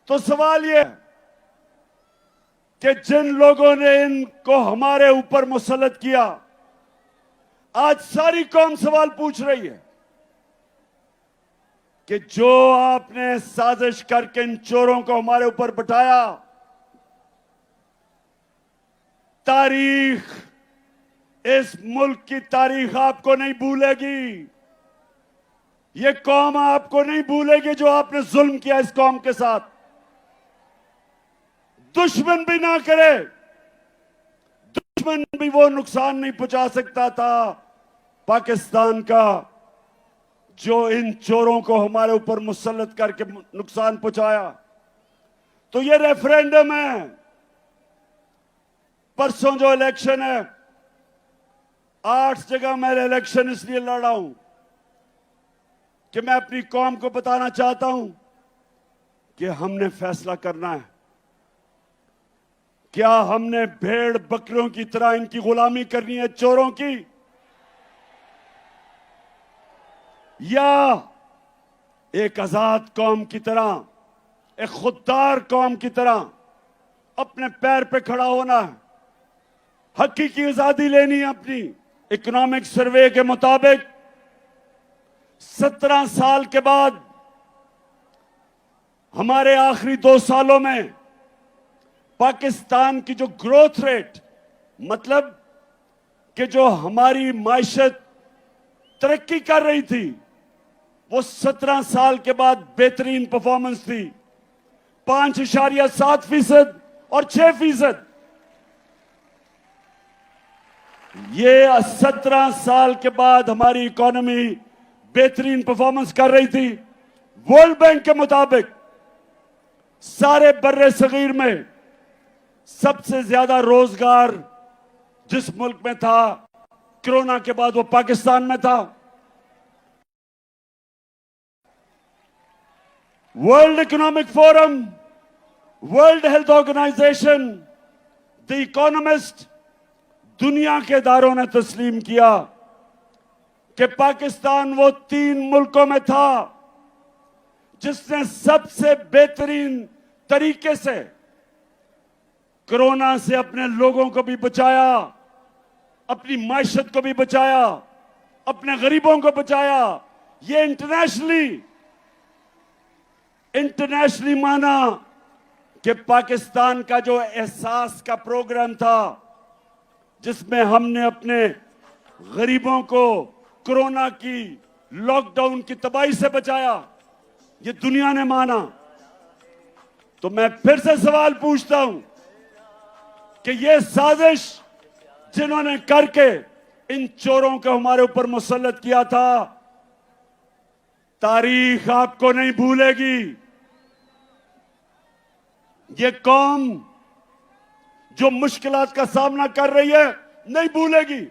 तो सवाल यह कि जिन लोगों ने इनको हमारे ऊपर मुसल्लत किया, आज सारी कौम सवाल पूछ रही है कि जो आपने साजिश करके इन चोरों को हमारे ऊपर बिठाया, तारीख, इस मुल्क की तारीख आपको नहीं भूलेगी। ये कौम आपको नहीं भूलेगी जो आपने जुल्म किया इस कौम के साथ। दुश्मन भी ना करे, दुश्मन भी वो नुकसान नहीं पहुंचा सकता था पाकिस्तान का जो इन चोरों को हमारे ऊपर मुसल्लत करके नुकसान पहुंचाया। तो ये रेफरेंडम है, परसों जो इलेक्शन है, 8 जगह मैं इलेक्शन इसलिए लड़ा हूं कि मैं अपनी कौम को बताना चाहता हूं कि हमने फैसला करना है। क्या हमने भेड़ बकरियों की तरह इनकी गुलामी करनी है, चोरों की, या एक आजाद कौम की तरह, एक खुददार कौम की तरह अपने पैर पे खड़ा होना है, हकीकी आजादी लेनी है अपनी। इकोनॉमिक सर्वे के मुताबिक 17 साल के बाद हमारे आखिरी 2 सालों में पाकिस्तान की जो ग्रोथ रेट, मतलब कि जो हमारी मायशत तरक्की कर रही थी, वो 17 साल के बाद बेहतरीन परफॉर्मेंस थी। 5.7% और 6%। ये 17 साल के बाद हमारी इकोनॉमी बेहतरीन परफॉर्मेंस कर रही थी। वर्ल्ड बैंक के मुताबिक सारे बर्रे सगीर में सबसे ज्यादा रोजगार जिस मुल्क में था कोरोना के बाद, वो पाकिस्तान में था। World economic forum, world health organisation, the economist, दुनिया के इदारों ने तस्लीम किया कि पाकिस्तान वो 3 मुल्कों में था जिसने सबसे बेहतरीन तरीके से कोरोना से अपने लोगों को भी बचाया, अपनी मायशत को भी बचाया, अपने गरीबों को बचाया। ये इंटरनेशनली माना कि पाकिस्तान का जो एहसास का प्रोग्राम था, जिसमें हमने अपने गरीबों को कोरोना की लॉकडाउन की तबाही से बचाया, ये दुनिया ने माना। तो मैं फिर से सवाल पूछता हूं कि ये साजिश जिन्होंने करके इन चोरों को हमारे ऊपर मुसल्लत किया था, तारीख आपको नहीं भूलेगी। ये कौम जो मुश्किलात का सामना कर रही है, नहीं भूलेगी।